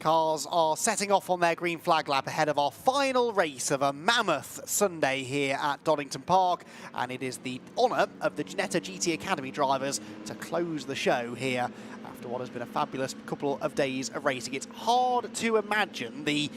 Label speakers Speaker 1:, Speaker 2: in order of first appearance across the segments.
Speaker 1: Cars are setting off on their green flag lap ahead of our final race of a mammoth Sunday here at Donington Park, and it is the honour of the Ginetta GT Academy drivers to close the show here after what has been a fabulous couple of days of racing. It's hard to imagine the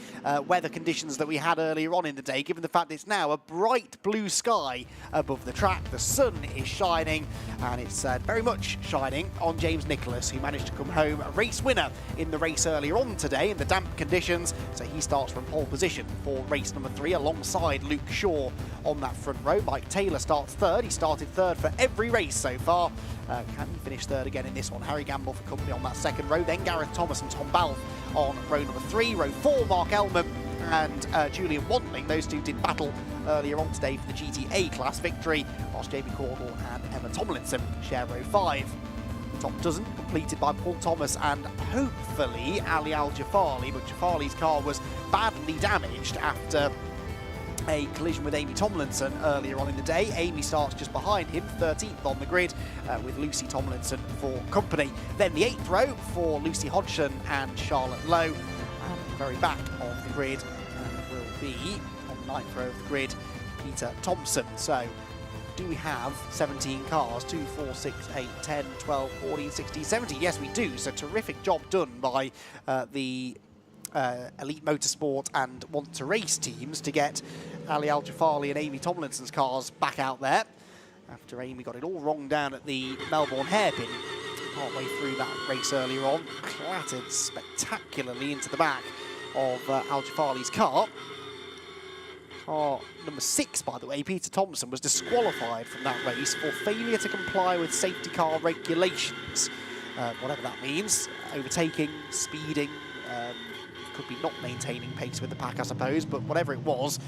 Speaker 1: weather conditions that we had earlier on in the day, given the fact it's now a bright blue sky above the track. The sun is shining, and it's very much shining on James Nicholas, who managed to come home a race winner in the race earlier on today in the damp conditions. So he starts from pole position for race number 3 alongside Luke Shaw on that front row. Mike Taylor starts third. He started third for every race so far. Can he finish third again in this one? Harry Gamble for company on that second row. Then Gareth Thomas and Tom Balfe on row number 3. Row 4, Mark Elman and Julian Wantling. Those two did battle earlier on today for the GTA class victory, whilst Jamie Cordell and Emma Tomlinson share row 5. Top dozen completed by Paul Thomas and hopefully Ali Juffali, but Juffali's car was badly damaged after a collision with Amy Tomlinson earlier on in the day. Amy starts just behind him, 13th on the grid, with Lucie Tomlinson for company. Then the 8th row for Lucie Hodgson and Charlotte Lowe. And at the very back of the grid will be, on the 9th row of the grid, Peter Thompson. So do we have 17 cars? 2, 4, 6, 8, 10, 12, 14, 16, 17. Yes, we do. So terrific job done by the Elite Motorsport and Want to Race teams to get Ali Juffali and Amy Tomlinson's cars back out there after Amy got it all wrong down at the Melbourne hairpin partway through that race earlier on. Clattered spectacularly into the back of Juffali's car. Car number 6, by the way, Peter Thompson, was disqualified from that race for failure to comply with safety car regulations. Whatever that means, overtaking, speeding, could be not maintaining pace with the pack, I suppose, but whatever it was,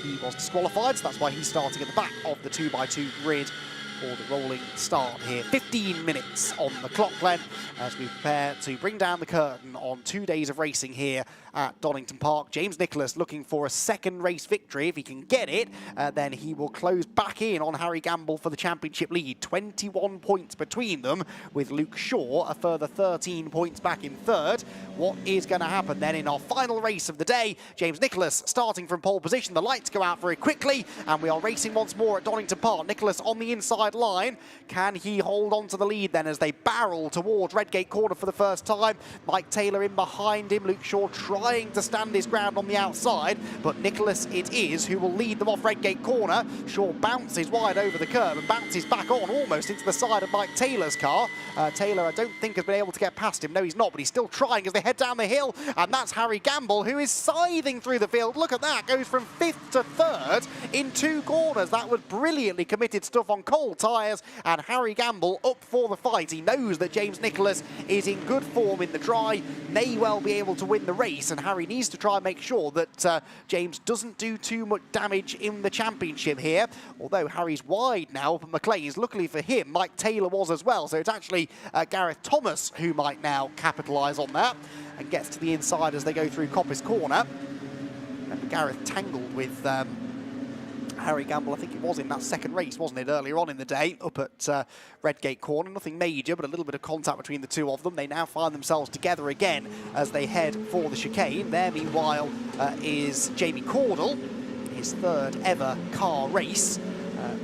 Speaker 1: he was disqualified, so that's why he's starting at the back of the 2x2 grid for the rolling start here. 15 minutes on the clock, Glenn, as we prepare to bring down the curtain on 2 days of racing here at Donington Park. James Nicholas looking for a second race victory. If he can get it, then he will close back in on Harry Gamble for the championship lead. 21 points between them, with Luke Shaw a further 13 points back in third. What is going to happen then in our final race of the day? James Nicholas starting from pole position. The lights go out very quickly, and we are racing once more at Donington Park. Nicholas on the inside line. Can he hold on to the lead then as they barrel towards Redgate Corner for the first time? Mike Taylor in behind him. Luke Shaw trying to stand his ground on the outside, but Nicholas it is who will lead them off Redgate Corner. Shaw bounces wide over the curb and bounces back on almost into the side of Mike Taylor's car. Taylor, I don't think, has been able to get past him. No, he's not, but he's still trying as they head down the hill, and that's Harry Gamble, who is scything through the field. Look at that, goes from 5th to 3rd in 2 corners. That was brilliantly committed stuff on cold tyres, and Harry Gamble up for the fight. He knows that James Nicholas is in good form in the dry, may well be able to win the race, and Harry needs to try and make sure that James doesn't do too much damage in the championship here, although Harry's wide now up at McLean's. Luckily for him, Mike Taylor was as well, so it's actually Gareth Thomas who might now capitalise on that and gets to the inside as they go through Coppice Corner. And Gareth tangled with Harry Gamble, I think it was in that second race, wasn't it, earlier on in the day, up at Redgate Corner. Nothing major, but a little bit of contact between the two of them. They now find themselves together again as they head for the chicane. There, meanwhile, is Jamie Cordell, his 3rd ever car race,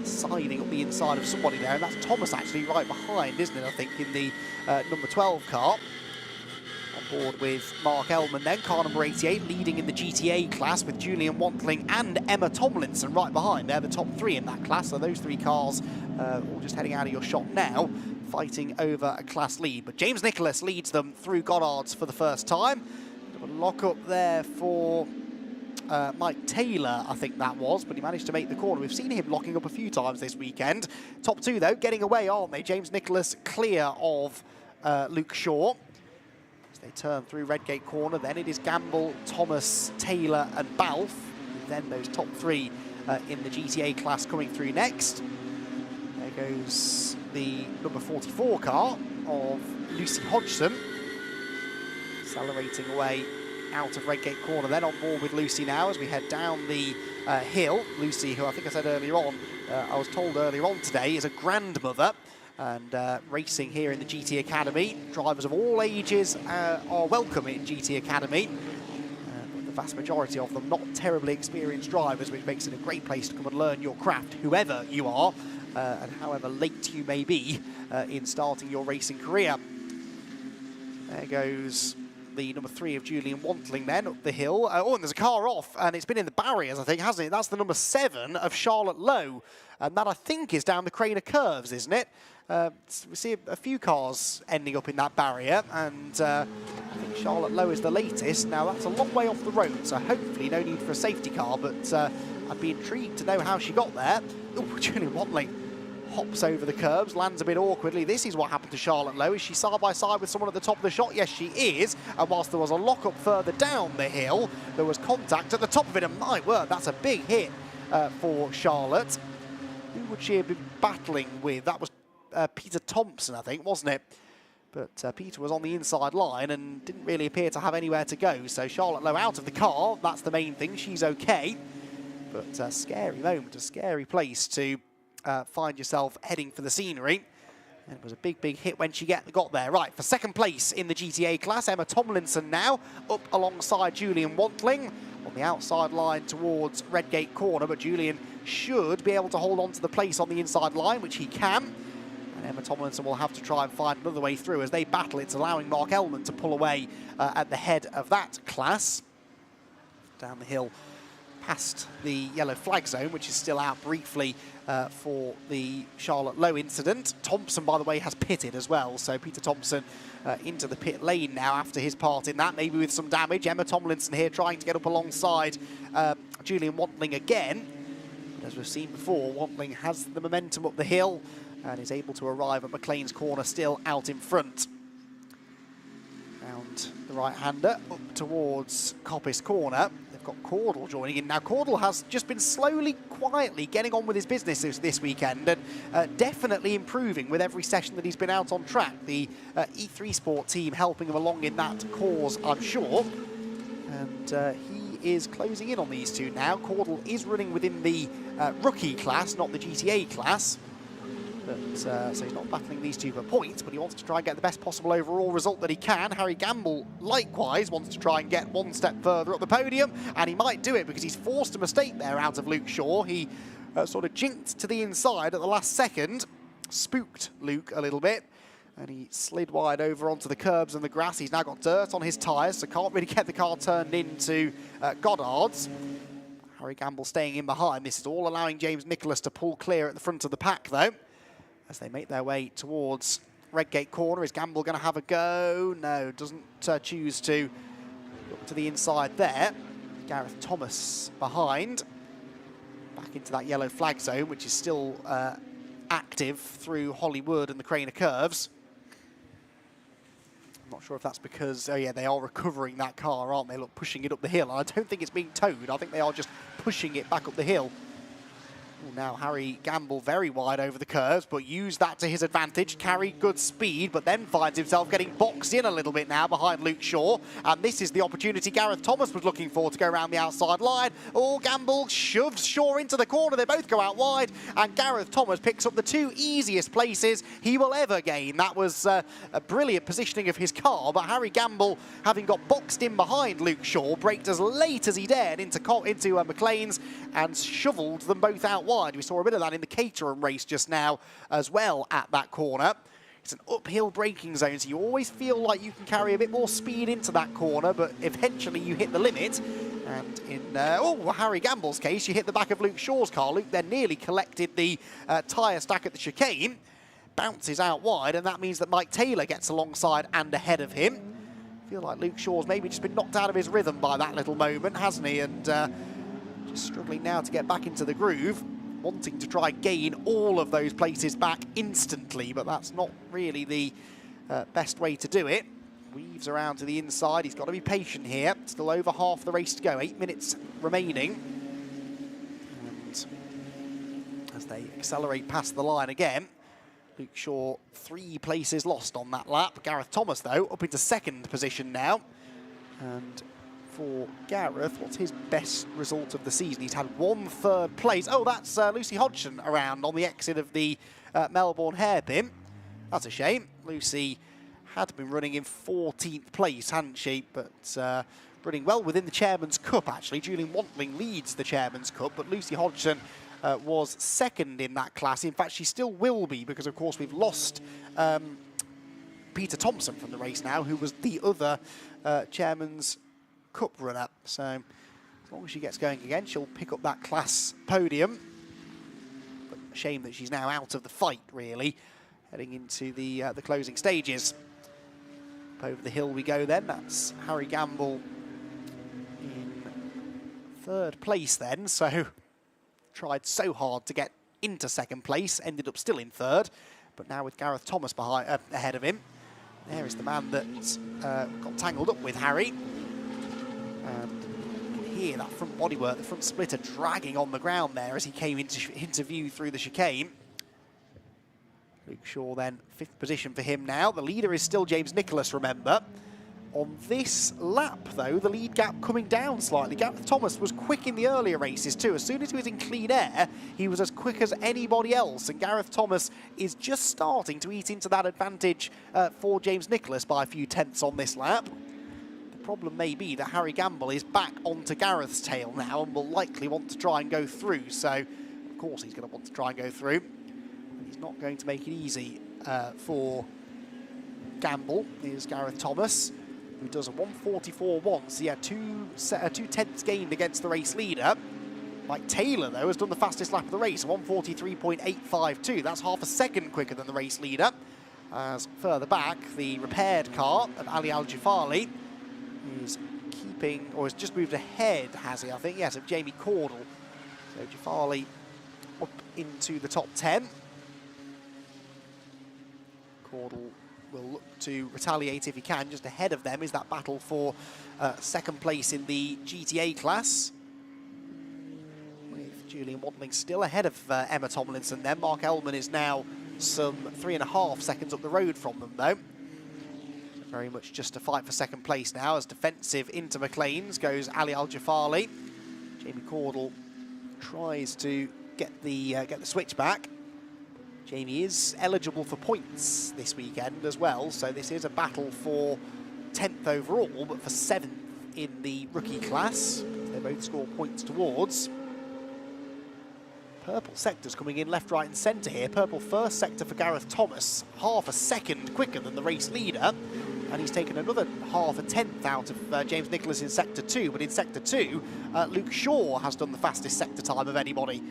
Speaker 1: siding up the inside of somebody there, and that's Thomas actually right behind, isn't it, I think, in the number 12 car. On board with Mark Elman then, car number 88, leading in the GTA class with Julian Wantling and Emma Tomlinson right behind. They're the top 3 in that class, so those 3 cars all just heading out of your shot now, fighting over a class lead. But James Nicholas leads them through Goddard's for the first time. A lock up there for Mike Taylor, I think that was, but he managed to make the corner. We've seen him locking up a few times this weekend. Top 2, though, getting away, aren't they? James Nicholas clear of Luke Shaw. They turn through Redgate Corner, then it is Gamble, Thomas, Taylor and Balfe. Then those top 3 in the GTA class coming through next. There goes the number 44 car of Lucie Hodgson, accelerating away out of Redgate Corner, then on board with Lucie now as we head down the hill. Lucie, who I think I said earlier on, I was told earlier on today, is a grandmother And racing here in the GT Academy. Drivers of all ages are welcome in GT Academy. But the vast majority of them not terribly experienced drivers, which makes it a great place to come and learn your craft, whoever you are, and however late you may be in starting your racing career. There goes the number 3 of Julian Wantling then up the hill. Oh, and there's a car off, and it's been in the barriers, I think, hasn't it? That's the number 7 of Charlotte Lowe, and that, I think, is down the Crane of Curves, isn't it? We see a few cars ending up in that barrier, and I think Charlotte Lowe is the latest. Now, that's a long way off the road, so hopefully no need for a safety car, but I'd be intrigued to know how she got there. Oh, Julian Wantling hops over the curbs, lands a bit awkwardly. This is what happened to Charlotte Lowe. Is she side by side with someone at the top of the shot? Yes, she is. And whilst there was a lock-up further down the hill, there was contact at the top of it, and my word, that's a big hit for Charlotte. Who would she have been battling with? That was Peter Thompson, I think, wasn't it? But Peter was on the inside line and didn't really appear to have anywhere to go. So Charlotte Lowe out of the car, that's the main thing. She's okay. But a scary moment, a scary place to find yourself heading for the scenery. And it was a big, big hit when she got there. Right, for second place in the GTA class, Emma Tomlinson now up alongside Julian Wantling on the outside line towards Redgate Corner, but Julian should be able to hold on to the place on the inside line, which he can. And Emma Tomlinson will have to try and find another way through as they battle. It's allowing Mark Ellman to pull away at the head of that class. Down the hill past the yellow flag zone, which is still out briefly for the Charlotte Lowe incident. Thompson, by the way, has pitted as well, so Peter Thompson into the pit lane now after his part in that, maybe with some damage. Emma Tomlinson here trying to get up alongside Julian Wantling again. But as we've seen before, Wantling has the momentum up the hill and is able to arrive at McLean's corner still out in front. Round the right-hander up towards Coppice Corner. Got Caudle joining in now. Caudle has just been slowly, quietly getting on with his business this weekend and definitely improving with every session that he's been out on track. The E3 Sport team helping him along in that cause, I'm sure. And he is closing in on these two now. Caudle is running within the rookie class, not the GTA class. But, so he's not battling these two for points, but he wants to try and get the best possible overall result that he can. Harry Gamble, likewise, wants to try and get one step further up the podium, and he might do it because he's forced a mistake there out of Luke Shaw. He sort of jinked to the inside at the last second, spooked Luke a little bit, and he slid wide over onto the curbs and the grass. He's now got dirt on his tyres, so can't really get the car turned into Goddard's. Harry Gamble staying in behind. This is all allowing James Nicholas to pull clear at the front of the pack, though, as they make their way towards Redgate Corner. Is Gamble going to have a go? No, doesn't choose to look to the inside there. Gareth Thomas behind. Back into that yellow flag zone, which is still active through Hollywood and the Crane of Curves. I'm not sure if that's because, oh yeah, they are recovering that car, aren't they? Look, pushing it up the hill. And I don't think it's being towed. I think they are just pushing it back up the hill. Now Harry Gamble very wide over the curves, but used that to his advantage, carried good speed, but then finds himself getting boxed in a little bit now behind Luke Shaw. And this is the opportunity Gareth Thomas was looking for to go around the outside line. Oh, Gamble shoves Shaw into the corner. They both go out wide, and Gareth Thomas picks up the two easiest places he will ever gain. That was a brilliant positioning of his car, but Harry Gamble, having got boxed in behind Luke Shaw, braked as late as he dared into McLean's and shovelled them both out wide. We saw a bit of that in the Caterham race just now as well at that corner. It's an uphill braking zone, so you always feel like you can carry a bit more speed into that corner, but eventually you hit the limit. And in Harry Gamble's case, you hit the back of Luke Shaw's car. Luke then nearly collected the tyre stack at the chicane, bounces out wide, and that means that Mike Taylor gets alongside and ahead of him. I feel like Luke Shaw's maybe just been knocked out of his rhythm by that little moment, hasn't he? And just struggling now to get back into the groove, wanting to try and gain all of those places back instantly, but that's not really the best way to do it. Weaves around to the inside. He's got to be patient here. Still over half the race to go. 8 minutes remaining. And as they accelerate past the line again, Luke Shaw 3 places lost on that lap. Gareth Thomas, though, up into second position now. And for Gareth, what's his best result of the season? He's had 1 third place. Oh, that's Lucie Hodgson around on the exit of the Melbourne hairpin. That's a shame. Lucie had been running in 14th place, hadn't she? But running well within the Chairman's Cup, actually. Julian Wantling leads the Chairman's Cup, but Lucie Hodgson was second in that class. In fact, she still will be, because, of course, we've lost Peter Thompson from the race now, who was the other Chairman's Cup runner. So as long as she gets going again, she'll pick up that class podium. But a shame that she's now out of the fight, really, heading into the closing stages. Up over the hill we go then. That's Harry Gamble in 3rd place then. So tried so hard to get into 2nd place, ended up still in 3rd. But now with Gareth Thomas behind, ahead of him. There is the man that got tangled up with Harry. And you can hear that front bodywork, the front splitter dragging on the ground there as he came into view through the chicane. Luke Shaw then 5th position for him now. The leader is still James Nicholas, remember. On this lap, though, the lead gap coming down slightly. Gareth Thomas was quick in the earlier races too. As soon as he was in clean air, he was as quick as anybody else. And Gareth Thomas is just starting to eat into that advantage for James Nicholas by a few tenths on this lap. The problem may be that Harry Gamble is back onto Gareth's tail now and will likely want to try and go through. So, of course, he's going to want to try and go through. And he's not going to make it easy for Gamble, is Gareth Thomas, who does a 1:44.1, so yeah, 2 tenths gained against the race leader. Mike Taylor, though, has done the fastest lap of the race, 1:43.852. That's half a second quicker than the race leader. As further back, the repaired car of Ali Juffali is keeping, or has just moved ahead, has he, I think? Yes, of Jamie Cordell. So Juffali up into the top 10. Cordell will look to retaliate if he can. Just ahead of them is that battle for 2nd place in the GTA class, with Julian Wantling still ahead of Emma Tomlinson then. Mark Ellman is now some 3.5 seconds up the road from them, though. Very much just a fight for 2nd place now, as defensive into McLean's goes Ali Juffali. Jamie Cordell tries to get the switch back. Jamie is eligible for points this weekend as well, so this is a battle for 10th overall, but for 7th in the rookie class. They both score points towards. Purple sector's coming in left, right and centre here. Purple first sector for Gareth Thomas, half a second quicker than the race leader. And he's taken another half a tenth out of James Nicholas in Sector 2. But in Sector 2, Luke Shaw has done the fastest sector time of anybody.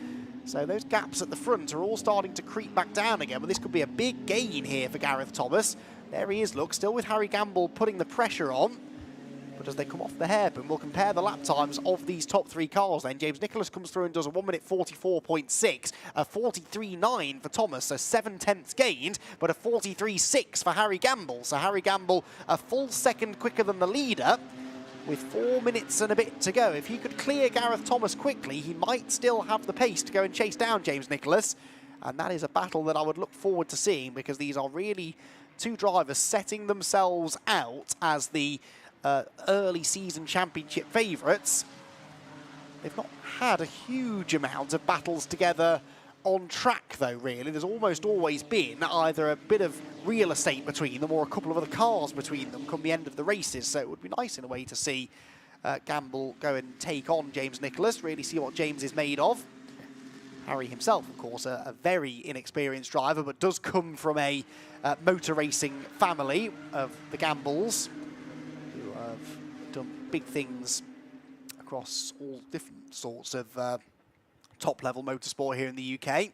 Speaker 1: So those gaps at the front are all starting to creep back down again, but this could be a big gain here for Gareth Thomas. There he is, look, still with Harry Gamble putting the pressure on. But as they come off the hairpin, we'll compare the lap times of these top 3 cars then. James Nicholas comes through and does a 1:44.6, a 43.9 for Thomas, so 7 tenths gained, but a 43.6 for Harry Gamble. So Harry Gamble a full second quicker than the leader, with 4 minutes and a bit to go. If he could clear Gareth Thomas quickly, he might still have the pace to go and chase down James Nicholas. And that is a battle that I would look forward to seeing, because these are really 2 drivers setting themselves out as the early season championship favourites. They've not had a huge amount of battles together on track, though, really. There's almost always been either a bit of real estate between them or a couple of other cars between them come the end of the races. So it would be nice in a way to see Gamble go and take on James Nicholas, really see what James is made of. Harry himself, of course, a very inexperienced driver, but does come from a motor racing family of the Gambles, who have done big things across all different sorts of top-level motorsport here in the UK.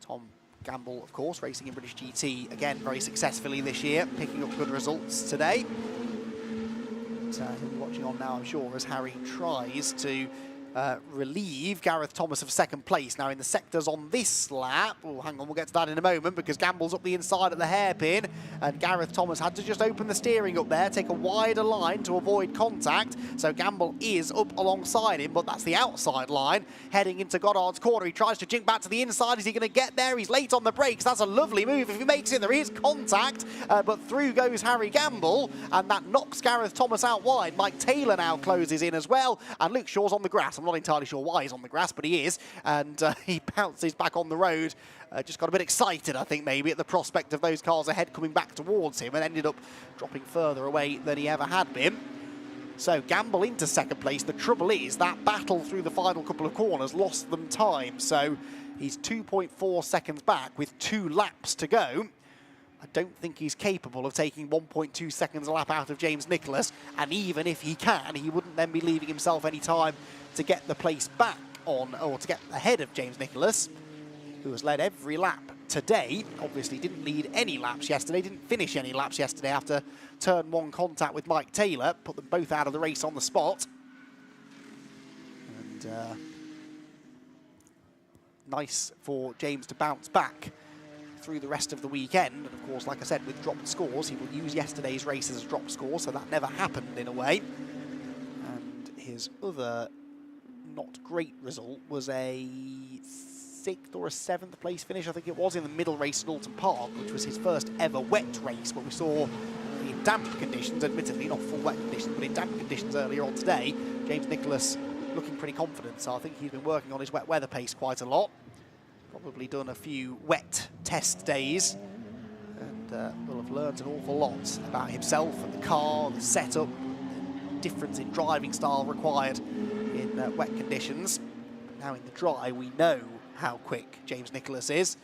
Speaker 1: Tom Gamble, of course, racing in British GT, again, very successfully this year, picking up good results today. He'll be watching on now, I'm sure, as Harry tries to relieve Gareth Thomas of 2nd place. Now in the sectors on this lap, oh, hang on, we'll get to that in a moment, because Gamble's up the inside at the hairpin, and Gareth Thomas had to just open the steering up there, take a wider line to avoid contact. So Gamble is up alongside him, but that's the outside line, heading into Goddard's corner. He tries to jink back to the inside. Is he going to get there? He's late on the brakes. That's a lovely move. If he makes it, there is contact, but through goes Harry Gamble, and that knocks Gareth Thomas out wide. Mike Taylor now closes in as well, and Luke Shaw's on the grass. I'm not entirely sure why he's on the grass, but he is, and he bounces back on the road just got a bit excited, I think, maybe at the prospect of those cars ahead coming back towards him, and ended up dropping further away than he ever had been. So Gamble into second place. The trouble is that battle through the final couple of corners lost them time. So he's 2.4 seconds back with 2 laps to go. I don't think he's capable of taking 1.2 seconds a lap out of James Nicholas. And even if he can, he wouldn't then be leaving himself any time to get the place back on, or to get ahead of James Nicholas, who has led every lap today. Obviously didn't lead any laps yesterday, didn't finish any laps yesterday after turn 1 contact with Mike Taylor, put them both out of the race on the spot. And nice for James to bounce back through the rest of the weekend. And of course, like I said, with dropped scores, he will use yesterday's race as a drop score, so that never happened in a way. And his other not great result was a 6th or a 7th place finish, I think it was, in the middle race at Alton Park, which was his first ever wet race, but we saw in damp conditions, admittedly not full wet conditions, but in damp conditions earlier on today, James Nicholas looking pretty confident, so I think he's been working on his wet weather pace quite a lot. Probably done a few wet test days, and will have learned an awful lot about himself and the car, the setup, the difference in driving style required in wet conditions. But now in the dry, we know how quick James Nicholas is,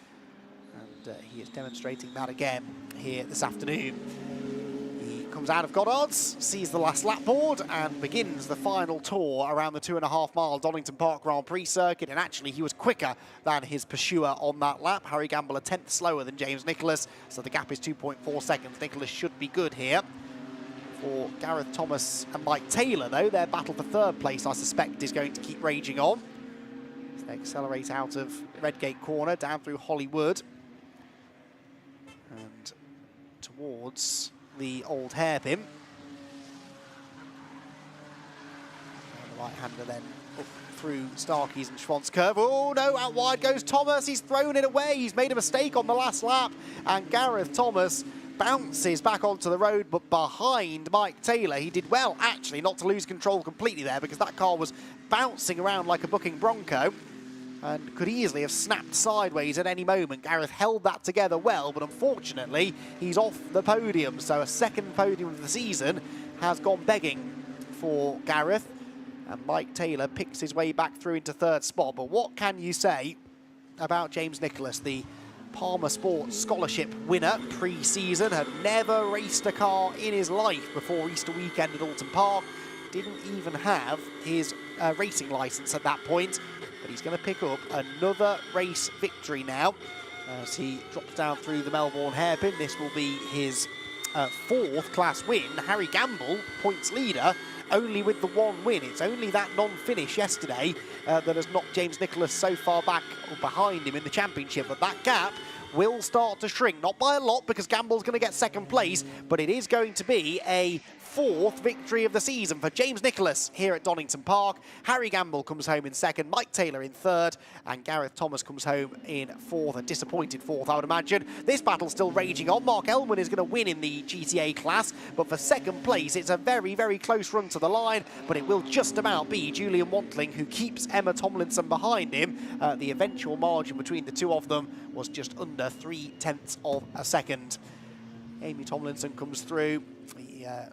Speaker 1: and he is demonstrating that again here this afternoon. He comes out of Goddard's, sees the last lap board, and begins the final tour around the 2.5-mile Donington Park Grand Prix circuit. And actually, he was quicker than his pursuer on that lap. Harry Gamble a 10th slower than James Nicholas, so the gap is 2.4 seconds. Nicholas should be good here. For Gareth Thomas and Mike Taylor, though, their battle for 3rd place, I suspect, is going to keep raging on. They accelerate out of Redgate Corner, down through Hollywood, and towards the old hairpin. And the right-hander then up through Starkey's and Schwantz curve. Oh no, out wide goes Thomas, he's thrown it away, he's made a mistake on the last lap, and Gareth Thomas bounces back onto the road, but behind Mike Taylor. He did well, actually, not to lose control completely there, because that car was bouncing around like a bucking bronco and could easily have snapped sideways at any moment. Gareth held that together well, but unfortunately, he's off the podium. So a 2nd podium of the season has gone begging for Gareth, and Mike Taylor picks his way back through into 3rd spot. But what can you say about James Nicholas, the Palmer Sports Scholarship winner pre-season, had never raced a car in his life before Easter weekend at Alton Park, didn't even have his racing licence at that point, but he's going to pick up another race victory now as he drops down through the Melbourne hairpin. This will be his 4th class win. Harry Gamble, points leader, only with the 1 win. It's only that non-finish yesterday that has knocked James Nicholas so far back or behind him in the championship, but that gap will start to shrink, not by a lot because Gamble's going to get 2nd place, but it is going to be a 4th victory of the season for James Nicholas here at Donington Park. Harry Gamble comes home in 2nd, Mike Taylor in 3rd, and Gareth Thomas comes home in 4th, a disappointed 4th, I would imagine. This battle's still raging on. Mark Elman is going to win in the GTA class, but for 2nd place, it's a very, very close run to the line, but it will just about be Julian Wantling who keeps Emma Tomlinson behind him. The eventual margin between the 2 of them was just under 0.3 of a second. Amy Tomlinson comes through.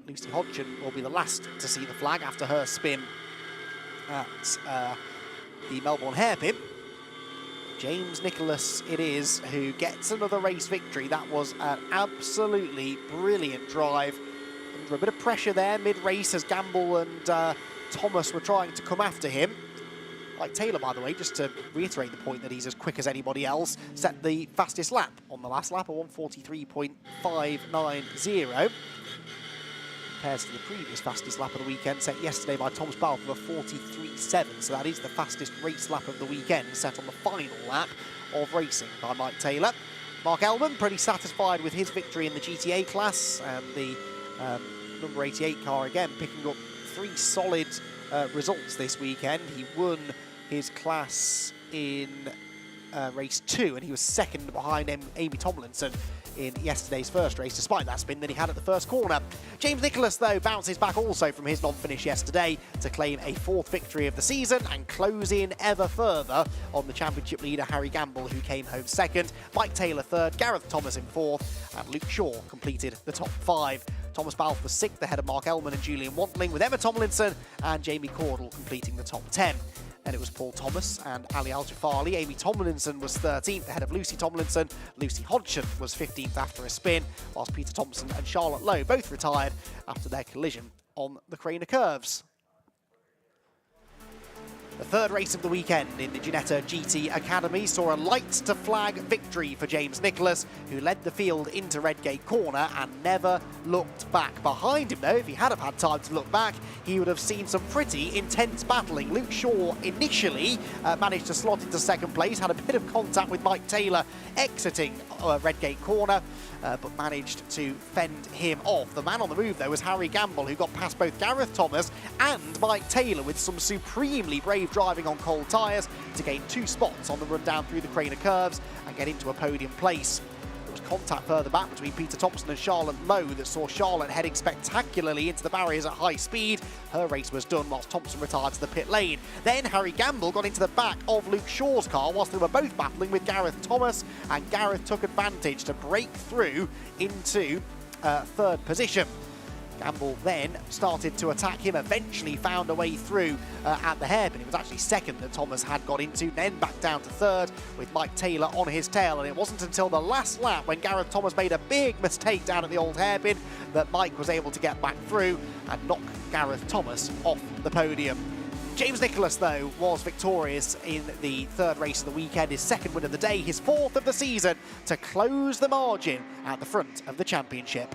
Speaker 1: Lucie Hodgson will be the last to see the flag after her spin at the Melbourne hairpin. James Nicholas it is who gets another race victory. That was an absolutely brilliant drive. Under a bit of pressure there mid-race as Gamble and Thomas were trying to come after him. Like Taylor, by the way, just to reiterate the point that he's as quick as anybody else, set the fastest lap on the last lap, a 1:43.590. Compares to the previous fastest lap of the weekend, set yesterday by Thomas Balfour, a 43.7. So that is the fastest race lap of the weekend, set on the final lap of racing by Mike Taylor. Mark Elman, pretty satisfied with his victory in the GTA class, and the number 88 car again picking up 3 solid results this weekend. He won his class in race 2, and he was 2nd behind Amy Tomlinson in yesterday's first race, despite that spin that he had at the first corner. James Nicholas, though, bounces back also from his non-finish yesterday to claim a 4th victory of the season and close in ever further on the championship leader Harry Gamble, who came home 2nd, Mike Taylor 3rd, Gareth Thomas in 4th, and Luke Shaw completed the top 5. Thomas Balfe was 6th ahead of Mark Ellman and Julian Wantling, with Emma Tomlinson and Jamie Cordell completing the top 10. Then it was Paul Thomas and Ali Juffali. Amy Tomlinson was 13th ahead of Lucie Tomlinson. Lucie Hodgson was 15th after a spin, whilst Peter Thompson and Charlotte Lowe both retired after their collision on the Craner curves. The third race of the weekend in the Ginetta GT Academy saw a light-to-flag victory for James Nicholas, who led the field into Redgate Corner and never looked back. Behind him, though, if he had have had time to look back, he would have seen some pretty intense battling. Luke Shaw initially managed to slot into 2nd place, had a bit of contact with Mike Taylor exiting Redgate Corner, but managed to fend him off. The man on the move, though, was Harry Gamble, who got past both Gareth Thomas and Mike Taylor with some supremely brave driving on cold tyres to gain 2 spots on the run down through the Craner curves and get into a podium place. There was contact further back between Peter Thompson and Charlotte Lowe that saw Charlotte heading spectacularly into the barriers at high speed. Her race was done whilst Thompson retired to the pit lane. Then Harry Gamble got into the back of Luke Shaw's car whilst they were both battling with Gareth Thomas, and Gareth took advantage to break through into 3rd position. Gamble then started to attack him, eventually found a way through at the hairpin. It was actually 2nd that Thomas had got into, then back down to 3rd with Mike Taylor on his tail. And it wasn't until the last lap, when Gareth Thomas made a big mistake down at the old hairpin, that Mike was able to get back through and knock Gareth Thomas off the podium. James Nicholas, though, was victorious in the 3rd race of the weekend, his 2nd win of the day, his 4th of the season, to close the margin at the front of the championship.